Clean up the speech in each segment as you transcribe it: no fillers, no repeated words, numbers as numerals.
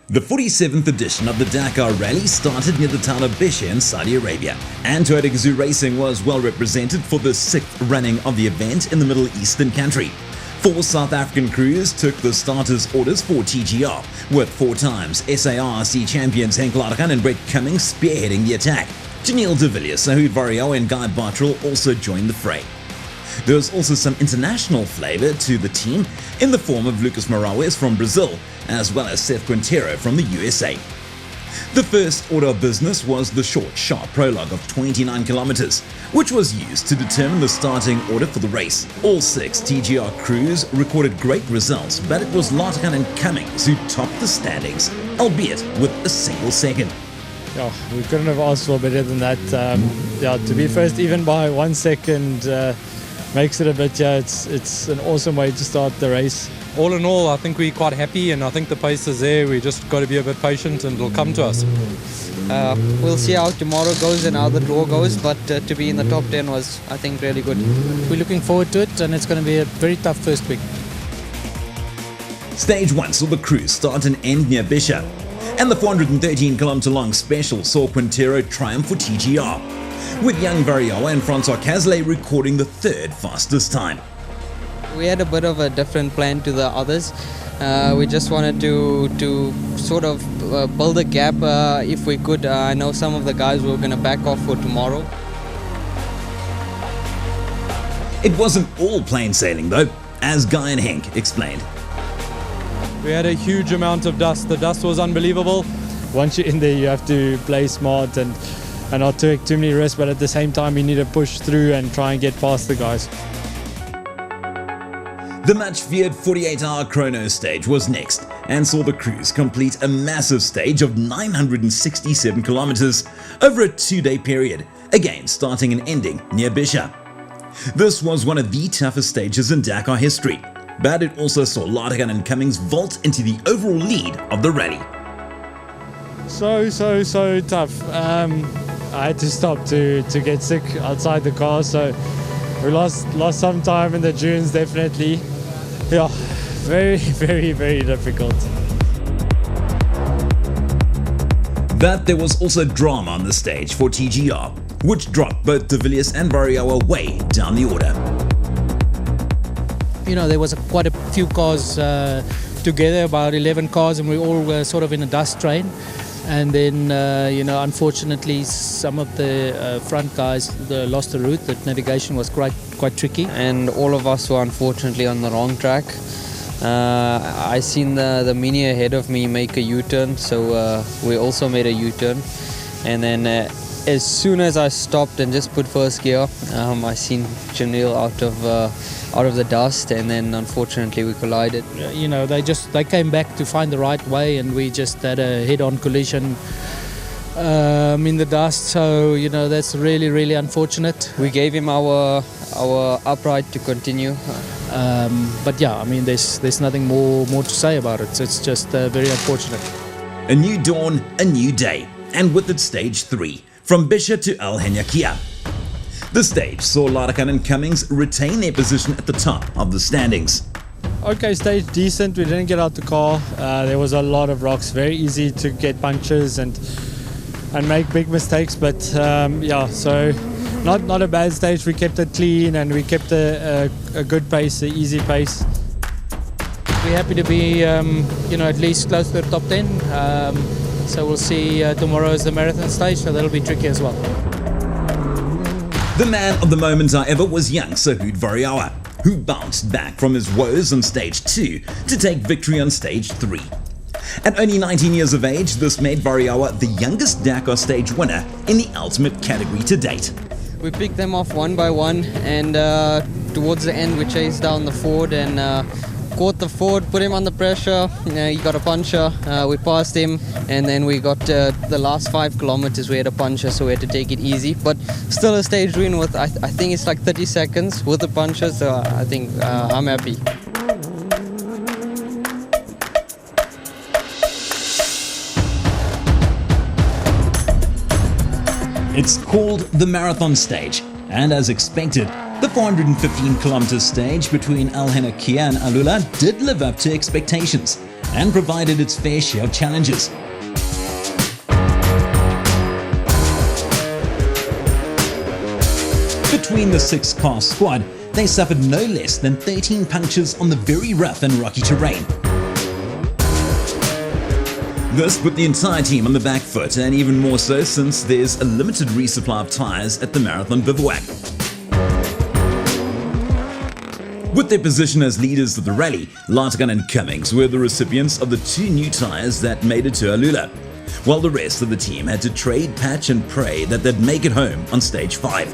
The 47th edition of the Dakar Rally started near the town of Bisha in Saudi Arabia, and Toyota Gazoo Racing was well represented for the 6th running of the event in the Middle Eastern country. 4 South African crews took the starters' orders for TGR, with 4 times SARC champions Henk Ladegan and Brett Cummings spearheading the attack. Janelle de Villiers, Sahud Varial and Guy Bartrell also joined the fray. There was also some international flavour to the team in the form of Lucas Moraes from Brazil, as well as Seth Quintero from the USA. The first order of business was the short, sharp prologue of 29 kilometers, which was used to determine the starting order for the race. All 6 TGR crews recorded great results, but it was Ladegan and Cummings who topped the standings, albeit with a single second. Yeah, we couldn't have asked for better than that. To be first even by 1 second makes it a bit, it's an awesome way to start the race. All in all, I think we're quite happy, and I think the pace is there. We just got to be a bit patient and it'll come to us. We'll see how tomorrow goes and how the draw goes, but to be in the top 10 was, I think, really good. We're looking forward to it, and it's going to be a very tough first week. Stage 1 saw the crew start and end near Bisha, and the 413-kilometer long special saw Quintero triumph for TGR, with young Variawa and Francois Cazelet recording the 3rd fastest time. We had a bit of a different plan to the others. We just wanted to sort of build a gap if we could. I know some of the guys were going to back off for tomorrow. It wasn't all plain sailing though, as Guy and Henk explained. We had a huge amount of dust. The dust was unbelievable. Once you're in there, you have to play smart and not take too many risks, but at the same time you need to push through and try and get past the guys. The much-feared 48-hour chrono stage was next and saw the crews complete a massive stage of 967 kilometers over a 2-day period, again starting and ending near Bisha. This was one of the toughest stages in Dakar history, but it also saw Ladegan and Cummings vault into the overall lead of the rally. So tough. I had to stop to get sick outside the car, so we lost some time in the dunes, definitely. Yeah, very difficult. But there was also drama on the stage for TGR, which dropped both de Villiers and Variawa way down the order. You know, there was quite a few cars together, about 11 cars, and we all were sort of in a dust train. And then, unfortunately, some of the front guys lost the route. The navigation was quite tricky. And all of us were unfortunately on the wrong track. I seen the Mini ahead of me make a U-turn, so we also made a U-turn. And then as soon as I stopped and just put first gear, I seen Janelle out of the dust, and then unfortunately we collided. You know, they came back to find the right way, and we just had a head-on collision in the dust. So you know, that's really unfortunate. We gave him our upright to continue. But yeah, I mean, there's nothing more to say about it. It's just very unfortunate. A new dawn, a new day, and with it stage 3, from Bisha to Al Henyakia. The stage saw Ladegan and Cummings retain their position at the top of the standings. Okay, stage decent. We didn't get out the car. There was a lot of rocks, very easy to get punctures and make big mistakes. But so not a bad stage. We kept it clean and we kept a good pace, an easy pace. We're happy to be, at least close to the top 10. So we'll see. Tomorrow is the marathon stage, so that'll be tricky as well. The man of the moment, however, was young Sahud Variawa, who bounced back from his woes on stage 2 to take victory on stage 3. At only 19 years of age, this made Variawa the youngest Dakar stage winner in the ultimate category to date. We picked them off one by one, and towards the end we chased down the Ford and caught the Ford, put him under pressure. He got a puncher. We passed him, and then we got the last 5 kilometers. We had a puncher, so we had to take it easy. But still a stage win with I think it's like 30 seconds with the puncher. So I think I'm happy. It's called the marathon stage, and as expected, the 415-kilometer stage between Al Henyakia and Alula did live up to expectations, and provided its fair share of challenges. Between the 6-car squad, they suffered no less than 13 punctures on the very rough and rocky terrain. This put the entire team on the back foot, and even more so since there's a limited resupply of tyres at the marathon bivouac. With their position as leaders of the rally, Dakar and Cummings were the recipients of the 2 new tyres that made it to Alula, while the rest of the team had to trade, patch and pray that they'd make it home on stage 5.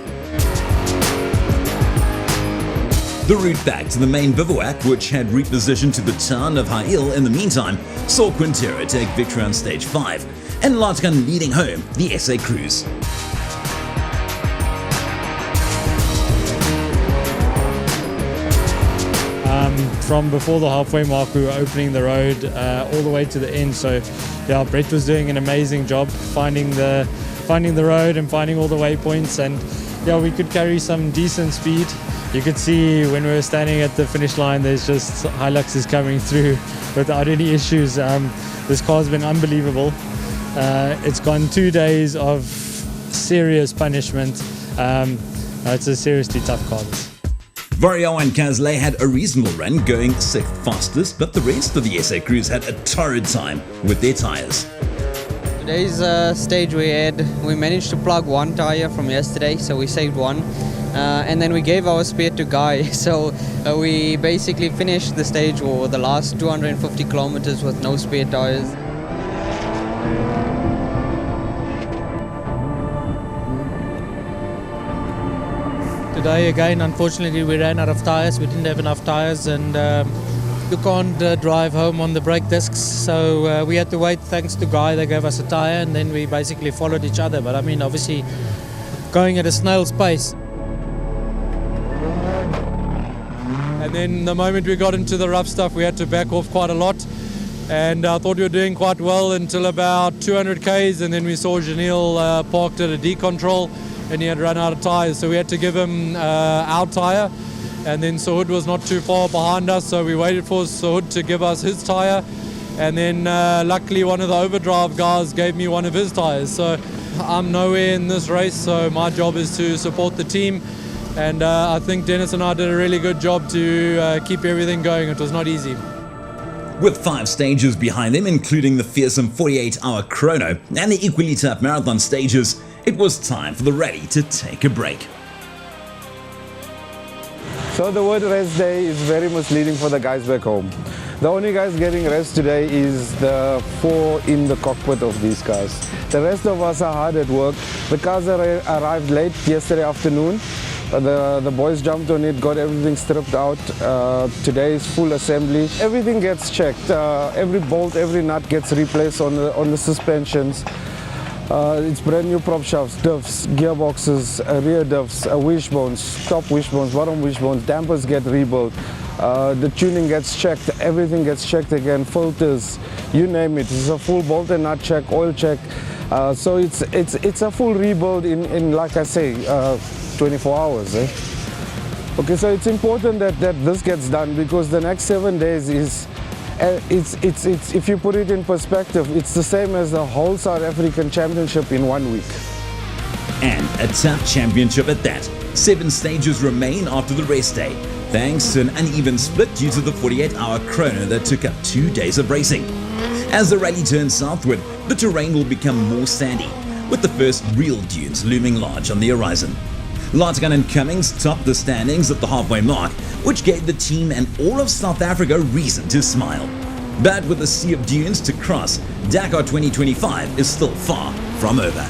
The route back to the main bivouac, which had repositioned to the town of Ha'il in the meantime, saw Quintero take victory on stage 5, and Dakar leading home the SA Cruise. From before the halfway mark, we were opening the road all the way to the end. So, yeah, Brett was doing an amazing job finding the road and finding all the waypoints, and yeah, we could carry some decent speed. You could see when we were standing at the finish line, there's just Hiluxes coming through without any issues. This car's been unbelievable. It's gone 2 days of serious punishment. It's a seriously tough car. Vario and Kazley had a reasonable run, going 6th fastest, but the rest of the SA Cruise had a torrid time with their tyres. Today's stage we managed to plug 1 tyre from yesterday, so we saved 1. And then we gave our spare to Guy, so we basically finished the stage or the last 250 kilometers with no spare tyres. Today again, unfortunately, we ran out of tyres. We didn't have enough tyres, and you can't drive home on the brake discs, so we had to wait. Thanks to Guy, they gave us a tyre, and then we basically followed each other. But I mean, obviously, going at a snail's pace. And then the moment we got into the rough stuff, we had to back off quite a lot. And I thought we were doing quite well until about 200 Ks, and then we saw Janil parked at a decontrol, and he had run out of tyres. So we had to give him our tyre. And then Sahud was not too far behind us, so we waited for Sahud to give us his tyre. And then luckily one of the overdrive guys gave me one of his tyres. So I'm nowhere in this race, so my job is to support the team. And I think Dennis and I did a really good job to keep everything going. It was not easy. With 5 stages behind them, including the fearsome 48-hour chrono and the equally tough marathon stages, it was time for the rally to take a break. So the word rest day is very misleading for the guys back home. The only guys getting rest today is the 4 in the cockpit of these cars. The rest of us are hard at work. The cars arrived late yesterday afternoon. The boys jumped on it, got everything stripped out. Today is full assembly. Everything gets checked. Every bolt, every nut gets replaced on the suspensions. It's brand new prop shafts, diffs, gearboxes, rear diffs, wishbones, top wishbones, bottom wishbones, dampers get rebuilt. The tuning gets checked, everything gets checked again, filters, you name it. It's a full bolt and nut check, oil check. So it's a full rebuild in like I say, 24 hours. Okay, so it's important that this gets done, because the next 7 days is, it's if you put it in perspective, it's the same as the whole South African Championship in 1 week. And a tough championship at that. 7 stages remain after the rest day, thanks to an uneven split due to the 48-hour chrono that took up 2 days of racing. As the rally turns southward, the terrain will become more sandy, with the first real dunes looming large on the horizon. Dakar and Cummings topped the standings at the halfway mark, which gave the team and all of South Africa reason to smile. But with a sea of dunes to cross, Dakar 2025 is still far from over.